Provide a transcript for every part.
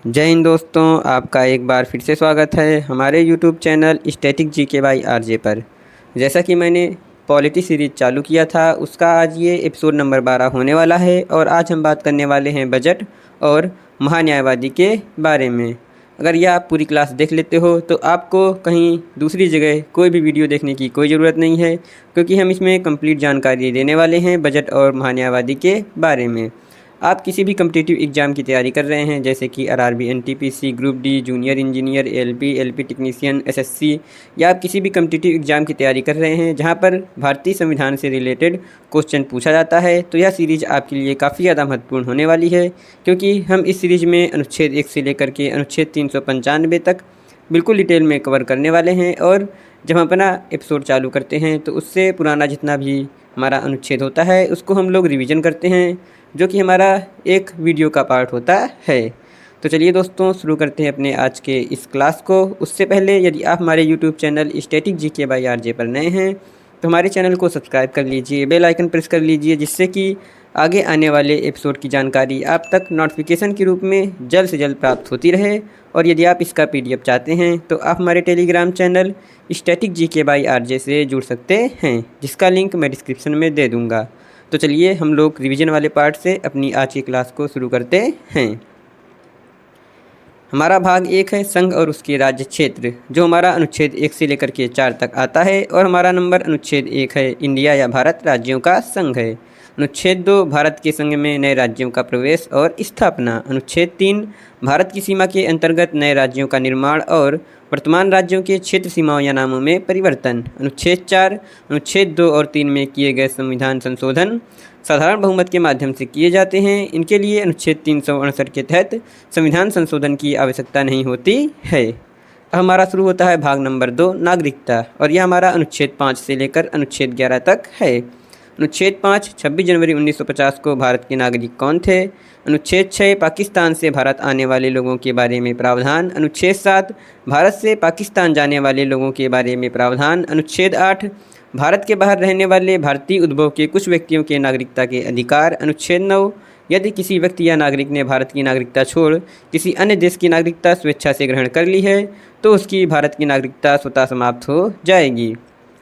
जय हिंद दोस्तों, आपका एक बार फिर से स्वागत है हमारे YouTube channel static GK by RJ पर। जैसा कि मैंने पॉलिटी सीरीज़ चालू किया था, उसका आज ये एपिसोड नंबर 12 होने वाला है और आज हम बात करने वाले हैं बजट और महान्यायवादी के बारे में। अगर यह आप पूरी क्लास देख लेते हो तो आपको कहीं दूसरी जगह कोई भी वीडियो देखने की कोई ज़रूरत नहीं है, क्योंकि हम इसमें कंप्लीट जानकारी देने वाले हैं बजट और महान्यायवादी के बारे में। आप किसी भी कम्पिटिटिव एग्ज़ाम की तैयारी कर रहे हैं, जैसे कि RRB, NTPC, group D, junior engineer, LP technician, SSC, या आप किसी भी कम्पिटिटिव एग्ज़ाम की तैयारी कर रहे हैं जहां पर भारतीय संविधान से रिलेटेड क्वेश्चन पूछा जाता है, तो यह सीरीज़ आपके लिए काफ़ी ज़्यादा महत्वपूर्ण होने वाली है, क्योंकि हम इस सीरीज़ में अनुच्छेद 1 से लेकर के अनुच्छेद 395 तक बिल्कुल डिटेल में कवर करने वाले हैं। और जब हम अपना एपिसोड चालू करते हैं तो उससे पुराना जितना भी हमारा अनुच्छेद होता है उसको हम लोग रिवीजन करते हैं, जो कि हमारा एक वीडियो का पार्ट होता है। तो चलिए दोस्तों, शुरू करते हैं अपने आज के इस क्लास को। उससे पहले यदि आप हमारे YouTube channel static GK by RJ पर नए हैं तो हमारे चैनल को सब्सक्राइब कर लीजिए, बेल आइकन प्रेस कर लीजिए, जिससे कि आगे आने वाले एपिसोड की जानकारी आप तक नोटिफिकेशन के रूप में जल्द से जल्द प्राप्त होती रहे। और यदि आप इसका पीडीएफ चाहते हैं तो आप हमारे Telegram channel static GK by RJ से जुड़ सकते हैं, जिसका लिंक मैं डिस्क्रिप्शन में दे दूँगा। तो चलिए हम लोग रिवीजन वाले पार्ट से अपनी आज की क्लास को शुरू करते हैं। हमारा भाग 1 है संघ और उसके राज्य क्षेत्र, जो हमारा अनुच्छेद 1 से लेकर के 4 तक आता है। और हमारा नंबर अनुच्छेद 1 है इंडिया या भारत राज्यों का संघ है। अनुच्छेद 2 भारत के संघ में नए राज्यों का प्रवेश और स्थापना। अनुच्छेद 3 भारत की सीमा के अंतर्गत नए राज्यों का निर्माण और वर्तमान राज्यों के क्षेत्र सीमाओं या नामों में परिवर्तन। अनुच्छेद 4 अनुच्छेद 2 और 3 में किए गए संविधान संशोधन साधारण बहुमत के माध्यम से किए जाते हैं। इनके लिए अनुच्छेद 368 के तहत संविधान संशोधन की आवश्यकता नहीं होती है। अब हमारा शुरू होता है भाग नंबर 2, नागरिकता, और यह हमारा अनुच्छेद 5 से लेकर अनुच्छेद 11 तक है। अनुच्छेद 5 26 जनवरी 1950 को भारत के नागरिक कौन थे। अनुच्छेद 6 पाकिस्तान से भारत आने वाले लोगों के बारे में प्रावधान। अनुच्छेद 7 भारत से पाकिस्तान जाने वाले लोगों के बारे में प्रावधान। अनुच्छेद 8 भारत के बाहर रहने वाले भारतीय उद्भव के कुछ व्यक्तियों के नागरिकता के अधिकार। अनुच्छेद 9 यदि किसी व्यक्ति या नागरिक ने भारत की नागरिकता छोड़ किसी अन्य देश की नागरिकता स्वेच्छा से ग्रहण कर ली है तो उसकी भारत की नागरिकता स्वतः समाप्त हो जाएगी।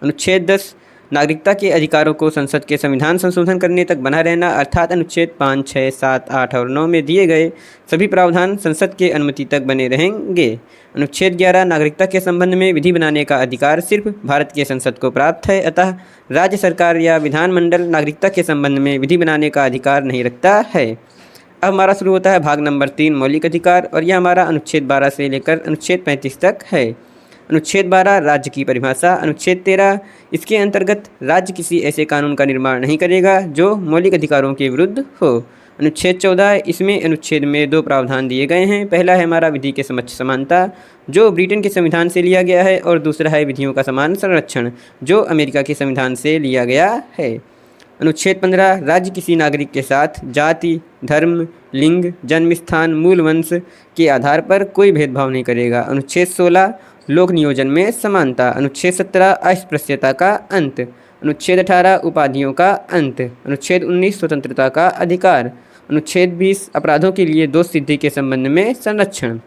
अनुच्छेद 10 नागरिकता के अधिकारों को संसद के संविधान संशोधन करने तक बना रहना, अर्थात अनुच्छेद 5, 6, 7, 8 और 9 में दिए गए सभी प्रावधान संसद के अनुमति तक बने रहेंगे। अनुच्छेद 11 नागरिकता के संबंध में विधि बनाने का अधिकार सिर्फ भारत के संसद को प्राप्त है, अतः राज्य सरकार या विधानमंडल नागरिकता के संबंध में विधि बनाने का अधिकार नहीं रखता है। अब हमारा शुरू होता है भाग नंबर 3, मौलिक अधिकार, और यह हमारा अनुच्छेद 12 से लेकर अनुच्छेद 35 तक है। अनुच्छेद 12 राज्य की परिभाषा। अनुच्छेद 13 इसके अंतर्गत राज्य किसी ऐसे कानून का निर्माण नहीं करेगा जो मौलिक अधिकारों के विरुद्ध हो। अनुच्छेद 14 इसमें अनुच्छेद में 2 प्रावधान दिए गए हैं। पहला है हमारा विधि के समक्ष समानता, जो ब्रिटेन के संविधान से लिया गया है, और दूसरा है विधियों का समान संरक्षण, जो अमेरिका के संविधान से लिया गया है। अनुच्छेद 15 राज्य किसी नागरिक के साथ जाति, धर्म, लिंग, जन्म स्थान, मूल वंश के आधार पर कोई भेदभाव नहीं करेगा। अनुच्छेद 16 लोक नियोजन में समानता। अनुच्छेद 17 अस्पृश्यता का अंत। अनुच्छेद 18 उपाधियों का अंत। अनुच्छेद 19 स्वतंत्रता का अधिकार। अनुच्छेद 20 अपराधों के लिए दोष सिद्धि के संबंध में संरक्षण।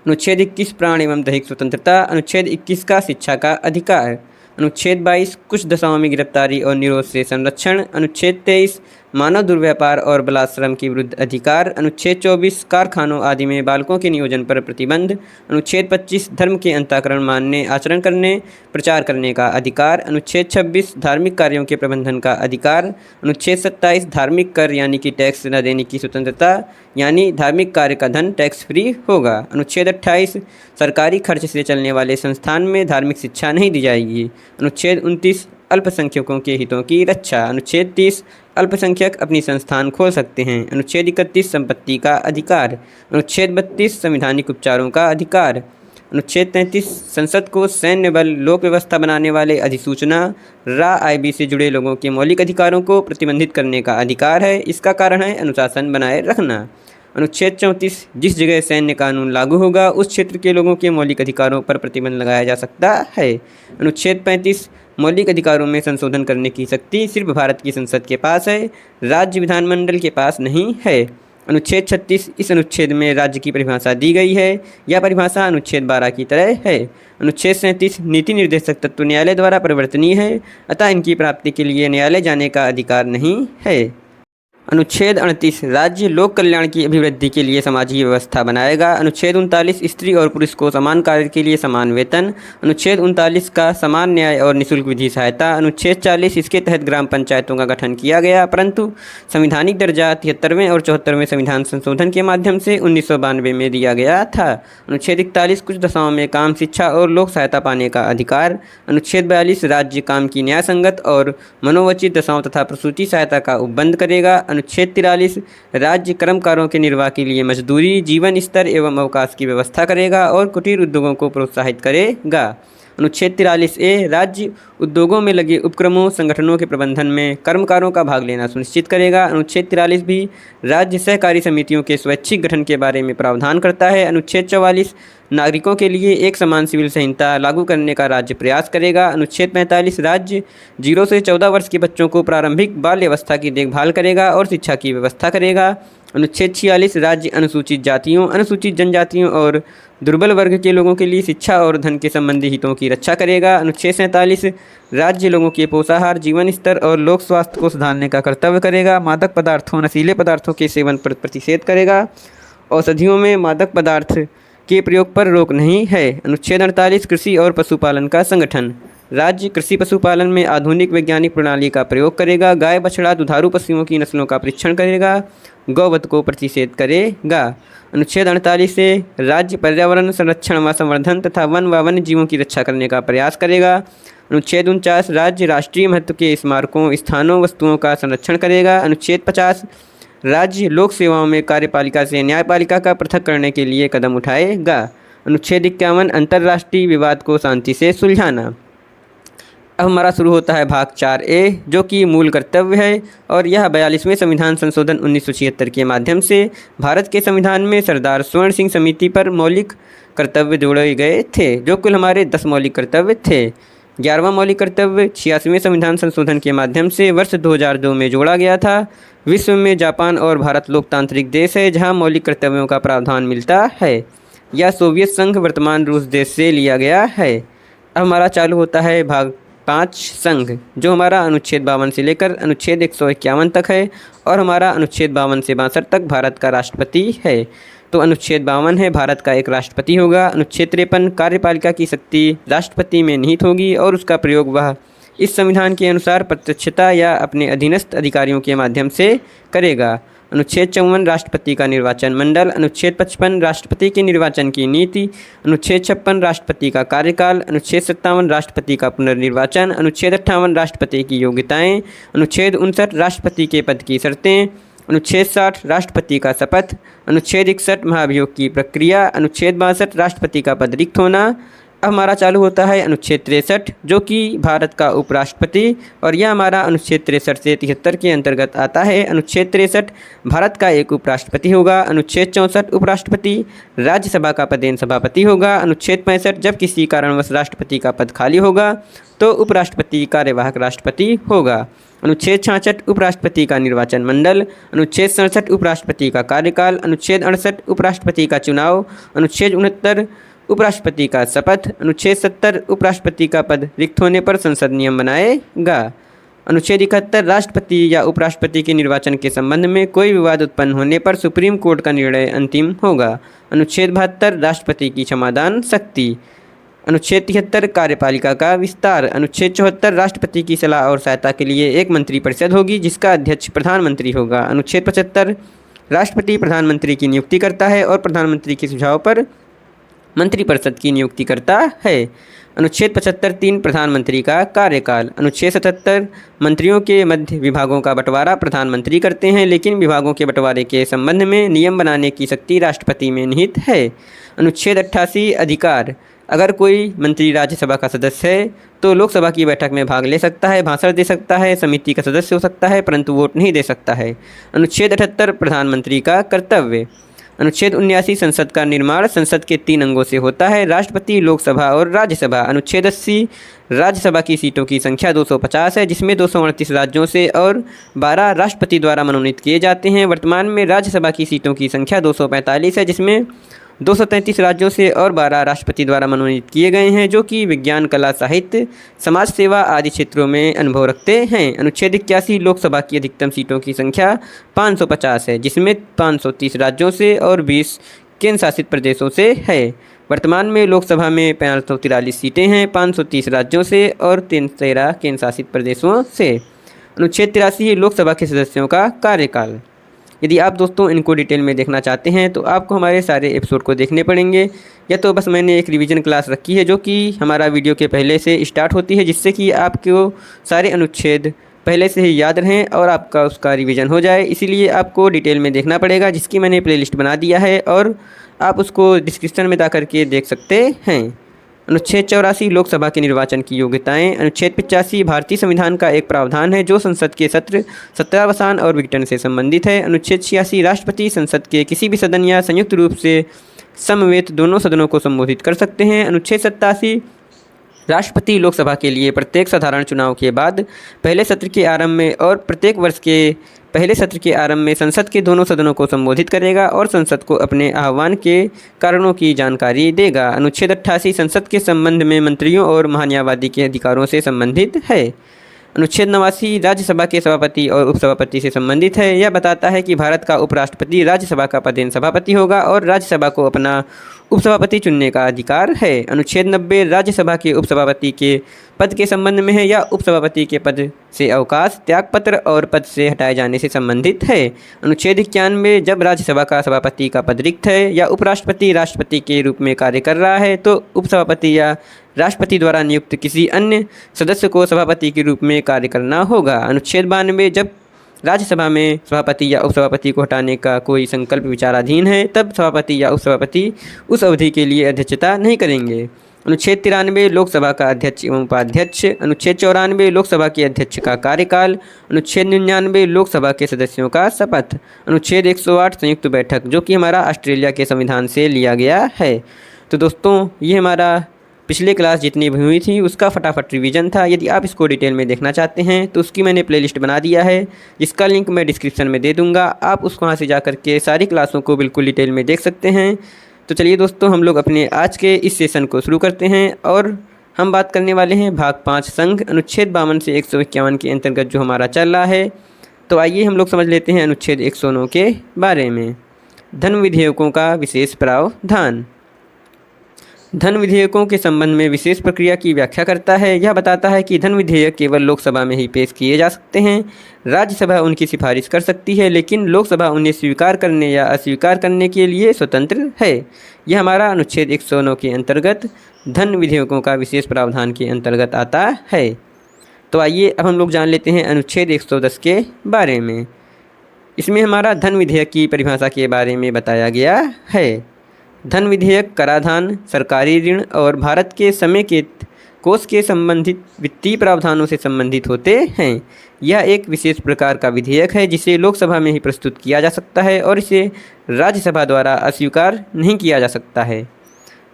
अनुच्छेद 21 प्राण एवं दैहिक स्वतंत्रता। अनुच्छेद 21 का शिक्षा का अधिकार। अनुच्छेद 22 कुछ दशाओं में गिरफ्तारी और निरोध से संरक्षण। अनुच्छेद 23 मानव दुर्व्यापार और बलात्श्रम के विरुद्ध अधिकार। अनुच्छेद 24 कारखानों आदि में बालकों के नियोजन पर प्रतिबंध। अनुच्छेद 25 धर्म के अंतःकरण मानने, आचरण करने, प्रचार करने का अधिकार। अनुच्छेद 26 धार्मिक कार्यों के प्रबंधन का अधिकार। अनुच्छेद 27 धार्मिक कर यानी कि टैक्स न देने की स्वतंत्रता, यानी धार्मिक कार्य का धन टैक्स फ्री होगा। अनुच्छेद 28 सरकारी खर्च से चलने वाले संस्थान में धार्मिक शिक्षा नहीं दी जाएगी। अनुच्छेद 29 अल्पसंख्यकों के हितों की रक्षा। अनुच्छेद 30 अल्पसंख्यक अपनी संस्थान खोल सकते हैं। अनुच्छेद 31 संपत्ति का अधिकार। अनुच्छेद 32 संवैधानिक उपचारों का अधिकार। अनुच्छेद 33 संसद को सैन्य बल, लोक व्यवस्था बनाने वाले अधिसूचना, रा आईबी से जुड़े लोगों के मौलिक अधिकारों को प्रतिबंधित करने का अधिकार है। इसका कारण है अनुशासन बनाए रखना। अनुच्छेद 34 जिस जगह सैन्य कानून लागू होगा उस क्षेत्र के लोगों के मौलिक अधिकारों पर प्रतिबंध लगाया जा सकता है। अनुच्छेद 35 मौलिक अधिकारों में संशोधन करने की शक्ति सिर्फ भारत की संसद के पास है, राज्य विधानमंडल के पास नहीं है। अनुच्छेद 36 इस अनुच्छेद में राज्य की परिभाषा दी गई है। यह परिभाषा अनुच्छेद 12 की तरह है। अनुच्छेद 37 नीति निर्देशक तत्व न्यायालय द्वारा परिवर्तनीय है, अतः इनकी प्राप्ति के लिए न्यायालय जाने का अधिकार नहीं है। अनुच्छेद 38 राज्य लोक कल्याण की अभिवृद्धि के लिए सामाजिक व्यवस्था बनाएगा। अनुच्छेद 39 स्त्री और पुरुष को समान कार्य के लिए समान वेतन। अनुच्छेद 39 का समान न्याय और निःशुल्क विधि सहायता। अनुच्छेद 40 इसके तहत ग्राम पंचायतों का गठन किया गया, परंतु संवैधानिक दर्जा 73वें और 74वें संविधान संशोधन के माध्यम से 1992 में दिया गया था। अनुच्छेद 41 कुछ दशाओं में काम, शिक्षा और लोक सहायता पाने का अधिकार। अनुच्छेद 42 राज्य काम की न्याय संगत और मनोवचित दशाओं तथा प्रसूति सहायता का उपबंध करेगा। अनुच्छेद 43 राज्य कर्मकारों के निर्वाह के लिए मजदूरी, जीवन स्तर एवं अवकाश की व्यवस्था करेगा और कुटीर उद्योगों को प्रोत्साहित करेगा। अनुच्छेद 43A राज्य उद्योगों में लगे उपक्रमों संगठनों के प्रबंधन में कर्मकारों का भाग लेना सुनिश्चित करेगा। अनुच्छेद 43 भी राज्य सहकारी समितियों के स्वैच्छिक गठन के बारे में प्रावधान करता है। अनुच्छेद 44 नागरिकों के लिए एक समान सिविल संहिता लागू करने का राज्य प्रयास करेगा। अनुच्छेद 45 राज्य 0 से 14 वर्ष के बच्चों को प्रारंभिक बाल्य अवस्था की देखभाल करेगा और शिक्षा की व्यवस्था करेगा। अनुच्छेद 46 राज्य अनुसूचित जातियों, अनुसूचित जनजातियों और दुर्बल वर्ग के लोगों के लिए शिक्षा और धन के संबंधी हितों की रक्षा करेगा। अनुच्छेद 47 राज्य लोगों के पोषाहार, जीवन स्तर और लोक स्वास्थ्य को सुधारने का कर्तव्य करेगा। मादक पदार्थों, नशीले पदार्थों के सेवन पर प्रतिषेध करेगा। औषधियों में मादक पदार्थ के प्रयोग पर रोक नहीं है। अनुच्छेद 48 कृषि और पशुपालन का संगठन राज्य कृषि पशुपालन में आधुनिक वैज्ञानिक प्रणाली का प्रयोग करेगा। गाय, बछड़ा, दुधारू पशुओं की नस्लों का परीक्षण करेगा। गौवध को प्रतिषेध करेगा। अनुच्छेद 48 से राज्य पर्यावरण संरक्षण व संवर्धन तथा वन व वन्य जीवों की रक्षा करने का प्रयास करेगा। अनुच्छेद 49 राज्य राष्ट्रीय महत्व के स्मारकों, स्थानों, वस्तुओं का संरक्षण करेगा। अनुच्छेद 50 राज्य लोक सेवाओं में कार्यपालिका से न्यायपालिका का पृथक करने के लिए कदम उठाएगा। अनुच्छेद 51 अंतर्राष्ट्रीय विवाद को शांति से सुलझाना। अब हमारा शुरू होता है भाग 4A, जो कि मूल कर्तव्य है, और यह 42वें संविधान संशोधन 1976 के माध्यम से भारत के संविधान में सरदार स्वर्ण सिंह समिति पर मौलिक कर्तव्य जोड़े गए थे, जो कुल हमारे 10 मौलिक कर्तव्य थे। 11वां मौलिक कर्तव्य 86वें संविधान संशोधन के माध्यम से वर्ष 2002 में जोड़ा गया था। विश्व में जापान और भारत लोकतांत्रिक देश है जहाँ मौलिक कर्तव्यों का प्रावधान मिलता है। यह सोवियत संघ वर्तमान रूस देश से लिया गया है। अब हमारा चालू होता है भाग 5 संघ, जो हमारा अनुच्छेद 52 से लेकर अनुच्छेद 151 तक है, और हमारा अनुच्छेद 52 से 62 तक भारत का राष्ट्रपति है। तो अनुच्छेद 52 है भारत का एक राष्ट्रपति होगा। अनुच्छेद 53 कार्यपालिका की शक्ति राष्ट्रपति में निहित होगी और उसका प्रयोग वह इस संविधान के अनुसार प्रत्यक्षता या अपने अधीनस्थ अधिकारियों के माध्यम से करेगा। अनुच्छेद 54 राष्ट्रपति का निर्वाचन मंडल। अनुच्छेद 55 राष्ट्रपति के निर्वाचन की नीति। अनुच्छेद 56 राष्ट्रपति का कार्यकाल। अनुच्छेद 57 राष्ट्रपति का पुनर्निर्वाचन। अनुच्छेद 58 राष्ट्रपति की योग्यताएं। अनुच्छेद 59 राष्ट्रपति के पद की शर्तें। अनुच्छेद 60 राष्ट्रपति का शपथ। अनुच्छेद 61 महाभियोग की प्रक्रिया। अनुच्छेद 62 राष्ट्रपति का पद रिक्त होना। अब हमारा चालू होता है अनुच्छेद 63, जो कि भारत का उपराष्ट्रपति, और यह हमारा अनुच्छेद 63 से 73 के अंतर्गत आता है। अनुच्छेद 63 भारत का एक उपराष्ट्रपति होगा। अनुच्छेद 64 उपराष्ट्रपति राज्यसभा का पदेन सभापति होगा। अनुच्छेद 65 जब किसी कारणवश राष्ट्रपति का पद खाली होगा तो उपराष्ट्रपति कार्यवाहक राष्ट्रपति होगा। अनुच्छेद 66 उपराष्ट्रपति का निर्वाचन मंडल। अनुच्छेद 67 उपराष्ट्रपति का कार्यकाल। अनुच्छेद 68 उपराष्ट्रपति का चुनाव। अनुच्छेद 69 उपराष्ट्रपति का शपथ। अनुच्छेद 70 उपराष्ट्रपति का पद रिक्त होने पर संसद नियम बनाएगा। अनुच्छेद 71 राष्ट्रपति या उपराष्ट्रपति के निर्वाचन के संबंध में कोई विवाद उत्पन्न होने पर सुप्रीम कोर्ट का निर्णय अंतिम होगा। अनुच्छेद 72 राष्ट्रपति की क्षमादान शक्ति। अनुच्छेद 73 कार्यपालिका का विस्तार। अनुच्छेद 74 राष्ट्रपति की सलाह और सहायता के लिए एक मंत्रिपरिषद होगी जिसका अध्यक्ष प्रधानमंत्री होगा। अनुच्छेद 75 राष्ट्रपति प्रधानमंत्री की नियुक्ति करता है और प्रधानमंत्री के सुझाव पर मंत्रिपरिषद की नियुक्ति करता है। अनुच्छेद 75 3 प्रधानमंत्री का कार्यकाल। अनुच्छेद 77 मंत्रियों के मध्य विभागों का बंटवारा प्रधानमंत्री करते हैं, लेकिन विभागों के बंटवारे के संबंध में नियम बनाने की शक्ति राष्ट्रपति में निहित है। अनुच्छेद 88 अधिकार। अगर कोई मंत्री राज्यसभा का सदस्य है तो लोकसभा की बैठक में भाग ले सकता है, भाषण दे सकता है, समिति का सदस्य हो सकता है, परंतु वोट नहीं दे सकता है। अनुच्छेद 78 प्रधानमंत्री का कर्तव्य। अनुच्छेद 79 संसद का निर्माण संसद के 3 अंगों से होता है, राष्ट्रपति, लोकसभा और राज्यसभा। अनुच्छेद 80 राज्यसभा की सीटों की संख्या 250 है, जिसमें 238 राज्यों से और 12 राष्ट्रपति द्वारा मनोनीत किए जाते हैं। वर्तमान में राज्यसभा की सीटों की संख्या 245 है, जिसमें 233 राज्यों से और 12 राष्ट्रपति द्वारा मनोनीत किए गए हैं, जो कि विज्ञान, कला, साहित्य, समाज सेवा आदि क्षेत्रों में अनुभव रखते हैं। अनुच्छेद 81 लोकसभा की अधिकतम सीटों की संख्या 550 है, जिसमें 530 राज्यों से और 20 केंद्र शासित प्रदेशों से है। वर्तमान में लोकसभा में 543 सीटें हैं, 530 राज्यों से और 13 केंद्र शासित प्रदेशों से। अनुच्छेद 83 लोकसभा के सदस्यों का कार्यकाल। यदि आप दोस्तों इनको डिटेल में देखना चाहते हैं तो आपको हमारे सारे एपिसोड को देखने पड़ेंगे, या तो बस मैंने एक रिवीजन क्लास रखी है जो कि हमारा वीडियो के पहले से स्टार्ट होती है, जिससे कि आपको सारे अनुच्छेद पहले से ही याद रहें और आपका उसका रिवीजन हो जाए। इसीलिए आपको डिटेल में देखना पड़ेगा, जिसकी मैंने प्लेलिस्ट बना दिया है और आप उसको डिस्क्रिप्शन में जा करके देख सकते हैं। अनुच्छेद 84 लोकसभा के निर्वाचन की योग्यताएं। अनुच्छेद 85 भारतीय संविधान का एक प्रावधान है जो संसद के सत्र, सत्रावसान और विघटन से संबंधित है। अनुच्छेद 86 राष्ट्रपति संसद के किसी भी सदन या संयुक्त रूप से समवेत दोनों सदनों को संबोधित कर सकते हैं। अनुच्छेद 87 राष्ट्रपति लोकसभा के लिए प्रत्येक साधारण चुनाव के बाद पहले सत्र के आरंभ में और प्रत्येक वर्ष के पहले सत्र के आरंभ में संसद के दोनों सदनों को संबोधित करेगा और संसद को अपने आह्वान के कारणों की जानकारी देगा। अनुच्छेद 88 संसद के संबंध में मंत्रियों और महान्यायवादी के अधिकारों से संबंधित है। अनुच्छेद 89 राज्यसभा के सभापति और उपसभापति से संबंधित है। यह बताता है कि भारत का उपराष्ट्रपति राज्यसभा का पदेन सभापति होगा और राज्यसभा को अपना उपसभापति चुनने का अधिकार है। अनुच्छेद 90 राज्यसभा के उपसभापति के पद के संबंध में है या उपसभापति के पद से अवकाश, त्यागपत्र और पद से हटाए जाने से संबंधित है। अनुच्छेद 91 जब राज्यसभा का सभापति का पद रिक्त है या उपराष्ट्रपति राष्ट्रपति के रूप में कार्य कर रहा है तो उपसभापति या राष्ट्रपति द्वारा नियुक्त किसी अन्य सदस्य को सभापति के रूप में कार्य करना होगा। अनुच्छेद 92 जब राज्यसभा में सभापति या उपसभापति को हटाने का कोई संकल्प विचाराधीन है तब सभापति या उपसभापति उस अवधि के लिए अध्यक्षता नहीं करेंगे। अनुच्छेद 93 लोकसभा का अध्यक्ष एवं उपाध्यक्ष। अनुच्छेद 94 लोकसभा के अध्यक्ष का कार्यकाल। अनुच्छेद 99 लोकसभा के सदस्यों का शपथ। अनुच्छेद 108 संयुक्त बैठक, जो कि हमारा ऑस्ट्रेलिया के संविधान से लिया गया है। तो दोस्तों ये हमारा पिछले क्लास जितनी भी हुई थी उसका फटाफट रिवीजन था। यदि आप इसको डिटेल में देखना चाहते हैं तो उसकी मैंने प्लेलिस्ट बना दिया है, जिसका लिंक मैं डिस्क्रिप्शन में दे दूंगा। आप उसको वहाँ से जा करके सारी क्लासों को बिल्कुल डिटेल में देख सकते हैं। तो चलिए दोस्तों हम लोग अपने आज के इस सेशन को शुरू करते हैं और हम बात करने वाले हैं भाग 5 संघ। अनुच्छेद 52 से 151 के अंतर्गत जो हमारा चल रहा है। तो आइए हम लोग समझ लेते हैं अनुच्छेद 109 के बारे में। धन विधेयकों का विशेष प्रावधान। धन विधेयकों के संबंध में विशेष प्रक्रिया की व्याख्या करता है। यह बताता है कि धन विधेयक केवल लोकसभा में ही पेश किए जा सकते हैं। राज्यसभा उनकी सिफारिश कर सकती है, लेकिन लोकसभा उन्हें स्वीकार करने या अस्वीकार करने के लिए स्वतंत्र है। यह हमारा अनुच्छेद 109 के अंतर्गत धन विधेयकों का विशेष प्रावधान के अंतर्गत आता है। तो आइए अब हम लोग जान लेते हैं अनुच्छेद 110 के बारे में। इसमें हमारा धन विधेयक की परिभाषा के बारे में बताया गया है। धन विधेयक कराधान, सरकारी ऋण और भारत के समेकित कोष के संबंधित वित्तीय प्रावधानों से संबंधित होते हैं। यह एक विशेष प्रकार का विधेयक है जिसे लोकसभा में ही प्रस्तुत किया जा सकता है और इसे राज्यसभा द्वारा अस्वीकार नहीं किया जा सकता है।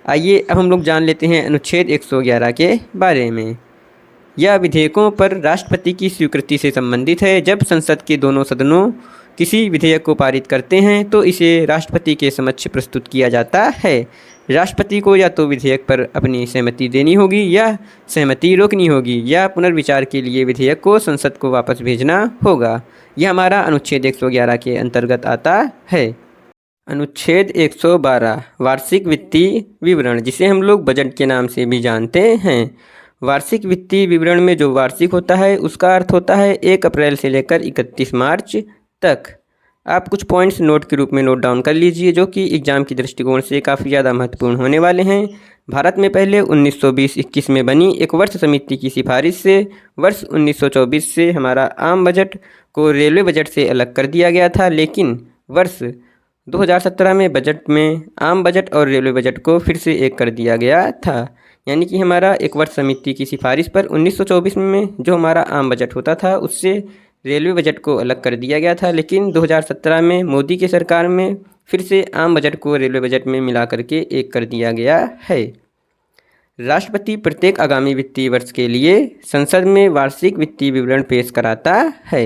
आइए अब हम लोग जान लेते हैं अनुच्छेद 111 के बारे में। यह विधेयकों पर राष्ट्रपति की स्वीकृति से संबंधित है। जब संसद के दोनों सदनों किसी विधेयक को पारित करते हैं तो इसे राष्ट्रपति के समक्ष प्रस्तुत किया जाता है। राष्ट्रपति को या तो विधेयक पर अपनी सहमति देनी होगी या सहमति रोकनी होगी या पुनर्विचार के लिए विधेयक को संसद को वापस भेजना होगा। यह हमारा अनुच्छेद 111 के अंतर्गत आता है। अनुच्छेद 112 वार्षिक वित्तीय विवरण, जिसे हम लोग बजट के नाम से भी जानते हैं। वार्षिक वित्तीय विवरण में जो वार्षिक होता है उसका अर्थ होता है 1 अप्रैल से लेकर 31 मार्च तक। आप कुछ पॉइंट्स नोट के रूप में नोट डाउन कर लीजिए जो कि एग्ज़ाम की दृष्टिकोण से काफ़ी ज़्यादा महत्वपूर्ण होने वाले हैं। भारत में पहले 1920-21 में बनी एक वर्ष समिति की सिफारिश से वर्ष 1924 से हमारा आम बजट को रेलवे बजट से अलग कर दिया गया था, लेकिन वर्ष 2017 में बजट में आम बजट और रेलवे बजट को फिर से एक कर दिया गया था। यानी कि हमारा एक वर्ष समिति की सिफारिश पर 1924 में जो हमारा आम बजट होता था उससे रेलवे बजट को अलग कर दिया गया था, लेकिन 2017 में मोदी की सरकार में फिर से आम बजट को रेलवे बजट में मिला करके एक कर दिया गया है। राष्ट्रपति प्रत्येक आगामी वित्तीय वर्ष के लिए संसद में वार्षिक वित्तीय विवरण पेश कराता है।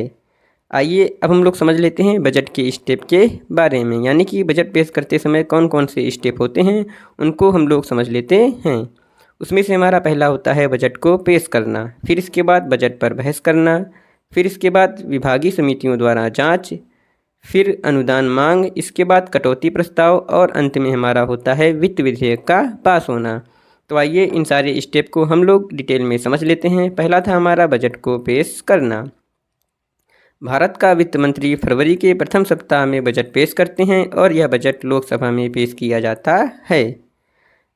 आइए अब हम लोग समझ लेते हैं बजट के स्टेप के बारे में, यानी कि बजट पेश करते समय कौन कौन से स्टेप होते हैं उनको हम लोग समझ लेते हैं। उसमें से हमारा पहला होता है बजट को पेश करना, फिर इसके बाद बजट पर बहस करना, फिर इसके बाद विभागीय समितियों द्वारा जांच, फिर अनुदान मांग, इसके बाद कटौती प्रस्ताव और अंत में हमारा होता है वित्त विधेयक का पास होना। तो आइए इन सारे स्टेप को हम लोग डिटेल में समझ लेते हैं। पहला था हमारा बजट को पेश करना। भारत का वित्त मंत्री फरवरी के प्रथम सप्ताह में बजट पेश करते हैं और यह बजट लोकसभा में पेश किया जाता है।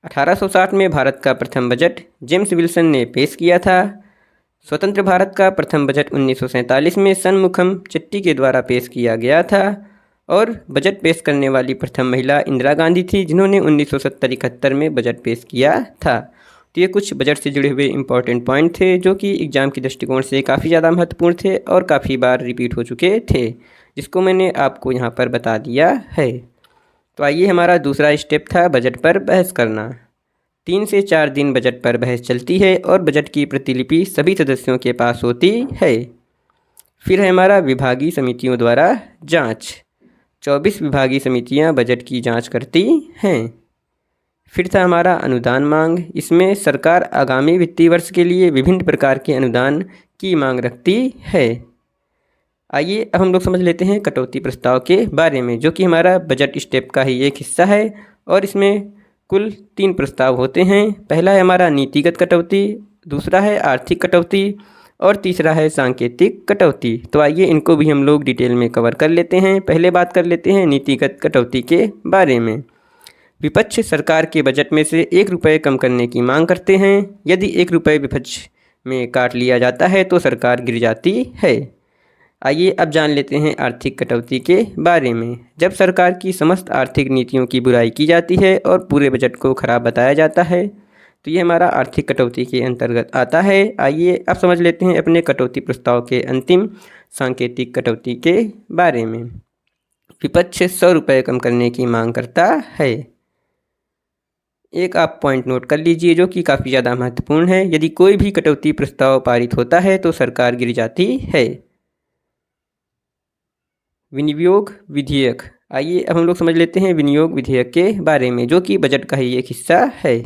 1860 में भारत का प्रथम बजट जेम्स विल्सन ने पेश किया था। स्वतंत्र भारत का प्रथम बजट 1947 में सनमुखम चेट्टी के द्वारा पेश किया गया था और बजट पेश करने वाली प्रथम महिला इंदिरा गांधी थी, जिन्होंने 1970-71 में बजट पेश किया था। तो ये कुछ बजट से जुड़े हुए इम्पॉर्टेंट पॉइंट थे जो कि एग्ज़ाम के दृष्टिकोण से काफ़ी ज़्यादा महत्वपूर्ण थे और काफ़ी बार रिपीट हो चुके थे, जिसको मैंने आपको यहाँ पर बता दिया है। तो आइए हमारा दूसरा स्टेप था बजट पर बहस करना। 3 से 4 दिन बजट पर बहस चलती है और बजट की प्रतिलिपि सभी सदस्यों के पास होती है। फिर है हमारा विभागीय समितियों द्वारा जाँच। 24 विभागीय समितियाँ बजट की जाँच करती हैं। फिर था हमारा अनुदान मांग। इसमें सरकार आगामी वित्तीय वर्ष के लिए विभिन्न प्रकार के अनुदान की मांग रखती है। आइए अब हम लोग समझ लेते हैं कटौती प्रस्ताव के बारे में, जो कि हमारा बजट स्टेप का ही एक हिस्सा है और इसमें कुल 3 प्रस्ताव होते हैं। पहला है हमारा नीतिगत कटौती, दूसरा है आर्थिक कटौती और तीसरा है सांकेतिक कटौती। तो आइए इनको भी हम लोग डिटेल में कवर कर लेते हैं। पहले बात कर लेते हैं नीतिगत कटौती के बारे में। विपक्ष सरकार के बजट में से 1 रुपये कम करने की मांग करते हैं। यदि 1 रुपये विपक्ष में काट लिया जाता है तो सरकार गिर जाती है। आइए अब जान लेते हैं आर्थिक कटौती के बारे में। जब सरकार की समस्त आर्थिक नीतियों की बुराई की जाती है और पूरे बजट को खराब बताया जाता है तो ये हमारा आर्थिक कटौती के अंतर्गत आता है। आइए अब समझ लेते हैं अपने कटौती प्रस्ताव के अंतिम सांकेतिक कटौती के बारे में। विपक्ष 100 रुपये कम करने की मांग करता है। एक आप पॉइंट नोट कर लीजिए जो कि काफ़ी ज़्यादा महत्वपूर्ण है। यदि कोई भी कटौती प्रस्ताव पारित होता है तो सरकार गिर जाती है। विनियोग विधेयक। आइए अब हम लोग समझ लेते हैं विनियोग विधेयक के बारे में, जो कि बजट का ही एक हिस्सा है।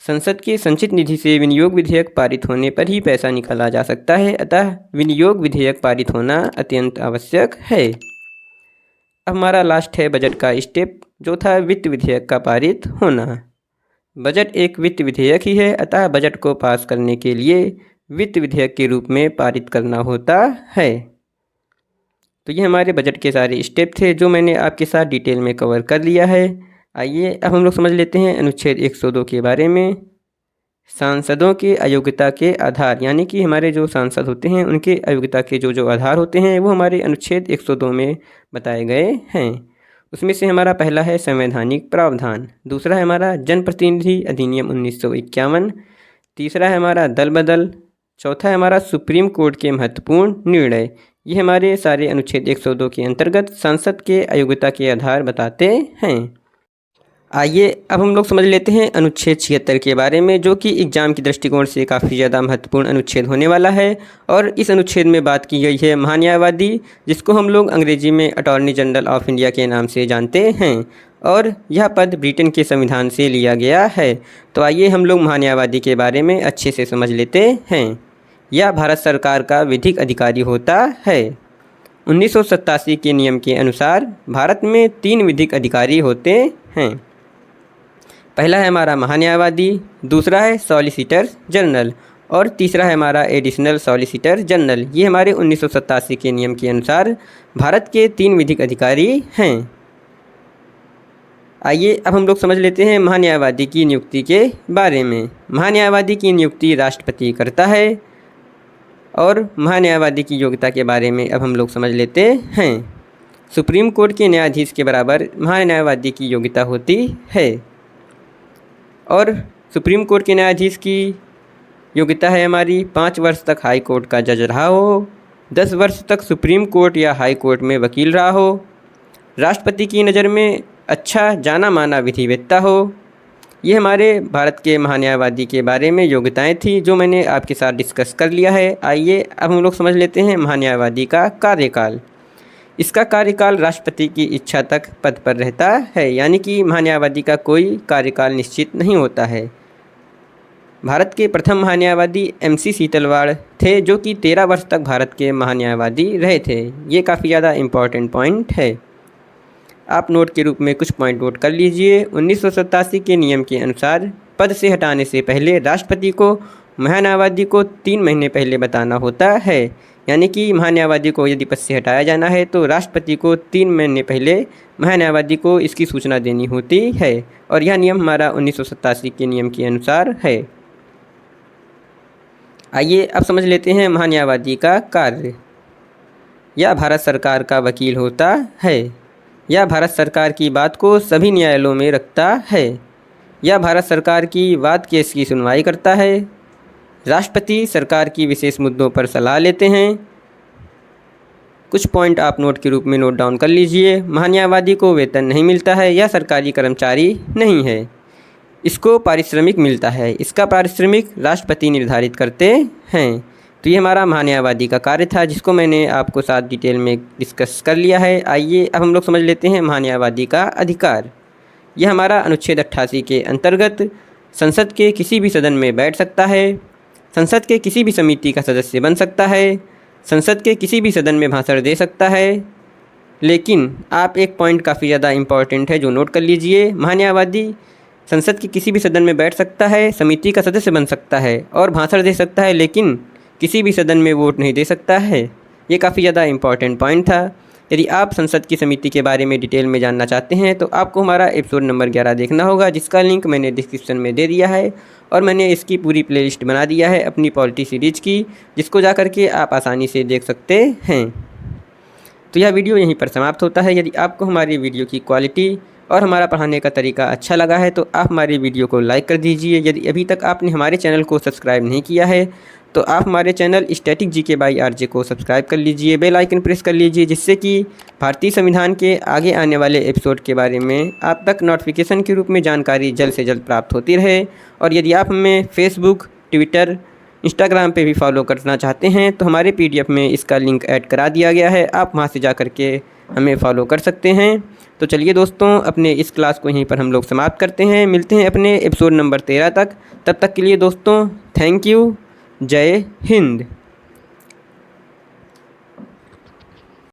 संसद के संचित निधि से विनियोग विधेयक पारित होने पर ही पैसा निकाला जा सकता है, अतः विनियोग विधेयक पारित होना अत्यंत आवश्यक है। अब हमारा लास्ट है बजट का स्टेप, जो था वित्त विधेयक का पारित होना। बजट एक वित्त विधेयक ही है, अतः बजट को पास करने के लिए वित्त विधेयक के रूप में पारित करना होता है। तो ये हमारे बजट के सारे स्टेप थे जो मैंने आपके साथ डिटेल में कवर कर लिया है। आइए अब हम लोग समझ लेते हैं अनुच्छेद 102 के बारे में। सांसदों के अयोग्यता के आधार, यानी कि हमारे जो सांसद होते हैं उनके अयोग्यता के जो आधार होते हैं वो हमारे अनुच्छेद 102 में बताए गए हैं। उसमें से हमारा पहला है संवैधानिक प्रावधान, दूसरा है हमारा जनप्रतिनिधि अधिनियम 1951, तीसरा है हमारा दल बदल, चौथा है हमारा सुप्रीम कोर्ट के महत्वपूर्ण निर्णय। ये हमारे सारे अनुच्छेद 102 के अंतर्गत संसद के अयोग्यता के आधार बताते हैं। आइए अब हम लोग समझ लेते हैं अनुच्छेद 76 के बारे में, जो कि एग्जाम के दृष्टिकोण से काफ़ी ज़्यादा महत्वपूर्ण अनुच्छेद होने वाला है। और इस अनुच्छेद में बात की गई है महान्यायवादी, जिसको हम लोग अंग्रेजी में अटॉर्नी जनरल ऑफ इंडिया के नाम से जानते हैं, और यह पद ब्रिटेन के संविधान से लिया गया है। तो आइए हम लोग महान्यायवादी के बारे में अच्छे से समझ लेते हैं। यह भारत सरकार का विधिक अधिकारी होता है। 1987 के नियम के अनुसार भारत में 3 विधिक अधिकारी होते हैं। पहला है हमारा महान्यायवादी, दूसरा है सॉलिसिटर जनरल और तीसरा है हमारा एडिशनल सॉलिसिटर जनरल। ये हमारे 1987 के नियम के अनुसार भारत के 3 विधिक अधिकारी हैं। आइए अब हम लोग समझ लेते हैं महान्यायवादी की नियुक्ति के बारे में। महान्यायवादी की नियुक्ति राष्ट्रपति करता है और महान्यायवादी की योग्यता के बारे में अब हम लोग समझ लेते हैं। सुप्रीम कोर्ट के न्यायाधीश के बराबर महान्यायवादी की योग्यता होती है और सुप्रीम कोर्ट के न्यायाधीश की योग्यता है हमारी 5 वर्ष तक हाई कोर्ट का जज रहा हो, 10 वर्ष तक सुप्रीम कोर्ट या हाई कोर्ट में वकील रहा हो, राष्ट्रपति की नज़र में अच्छा जाना माना विधिवेत्ता हो। ये हमारे भारत के महान्यायवादी के बारे में योग्यताएं थी जो मैंने आपके साथ डिस्कस कर लिया है। आइए अब हम लोग समझ लेते हैं महान्यायवादी का कार्यकाल। इसका कार्यकाल राष्ट्रपति की इच्छा तक पद पर रहता है, यानी कि महान्यायवादी का कोई कार्यकाल निश्चित नहीं होता है। भारत के प्रथम महान्यायवादी MC सीतलवाड़ थे जो कि 13 वर्ष तक भारत के महान्यायवादी रहे थे। ये काफ़ी ज़्यादा इम्पॉर्टेंट पॉइंट है, आप नोट के रूप में कुछ पॉइंट नोट कर लीजिए। 1987 के नियम के अनुसार पद से हटाने से पहले राष्ट्रपति को महान्यायवादी को 3 महीने पहले बताना होता है, यानी कि महान्यायवादी को यदि पद से हटाया जाना है तो राष्ट्रपति को 3 महीने पहले महान्यायवादी को इसकी सूचना देनी होती है, और यह नियम हमारा 1987 के नियम के अनुसार है। आइए अब समझ लेते हैं महान्यायवादी का कार्य। यह भारत सरकार का वकील होता है। यह भारत सरकार की बात को सभी न्यायालयों में रखता है। यह भारत सरकार की वाद केस की सुनवाई करता है। राष्ट्रपति सरकार की विशेष मुद्दों पर सलाह लेते हैं। कुछ पॉइंट आप नोट के रूप में नोट डाउन कर लीजिए। महान्यायवादी को वेतन नहीं मिलता है, यह सरकारी कर्मचारी नहीं है। इसको पारिश्रमिक मिलता है, इसका पारिश्रमिक राष्ट्रपति निर्धारित करते हैं। तो ये हमारा महान्यायवादी का कार्य था जिसको मैंने आपको साथ डिटेल में डिस्कस कर लिया है। आइए अब हम लोग समझ लेते हैं महान्यायवादी का अधिकार। यह हमारा अनुच्छेद 88 के अंतर्गत संसद के किसी भी सदन में बैठ सकता है, संसद के किसी भी समिति का सदस्य बन सकता है, संसद के किसी भी सदन में भाषण दे सकता है। लेकिन आप एक पॉइंट काफ़ी ज़्यादा इम्पॉर्टेंट है जो नोट कर लीजिए। महान्यायवादी संसद के किसी भी सदन में बैठ सकता है, समिति का सदस्य बन सकता है और भाषण दे सकता है, लेकिन किसी भी सदन में वोट नहीं दे सकता है। ये काफ़ी ज़्यादा इम्पॉर्टेंट पॉइंट था। यदि आप संसद की समिति के बारे में डिटेल में जानना चाहते हैं तो आपको हमारा एपिसोड नंबर 11 देखना होगा, जिसका लिंक मैंने डिस्क्रिप्शन में दे दिया है, और मैंने इसकी पूरी प्लेलिस्ट बना दिया है अपनी पॉलिटी सीरीज की, जिसको जा करके आप आसानी से देख सकते हैं। तो यह वीडियो यहीं पर समाप्त होता है। यदि आपको हमारी वीडियो की क्वालिटी और हमारा पढ़ाने का तरीका अच्छा लगा है तो आप हमारी वीडियो को लाइक कर दीजिए। यदि अभी तक आपने हमारे चैनल को सब्सक्राइब नहीं किया है तो आप हमारे channel static GK by RJ को सब्सक्राइब कर लीजिए, बेल आइकन प्रेस कर लीजिए, जिससे कि भारतीय संविधान के आगे आने वाले एपिसोड के बारे में आप तक नोटिफिकेशन के रूप में जानकारी जल्द से जल्द प्राप्त होती रहे। और यदि आप हमें फेसबुक, ट्विटर, इंस्टाग्राम पे भी फॉलो करना चाहते हैं तो हमारे PDF में इसका लिंक ऐड करा दिया गया है, आप वहाँ से जा कर के हमें फॉलो कर सकते हैं। तो चलिए दोस्तों, अपने इस क्लास को यहीं पर हम लोग समाप्त करते हैं। मिलते हैं अपने एपिसोड नंबर 13 तक। तब तक के लिए दोस्तों, थैंक यू। जय हिंद।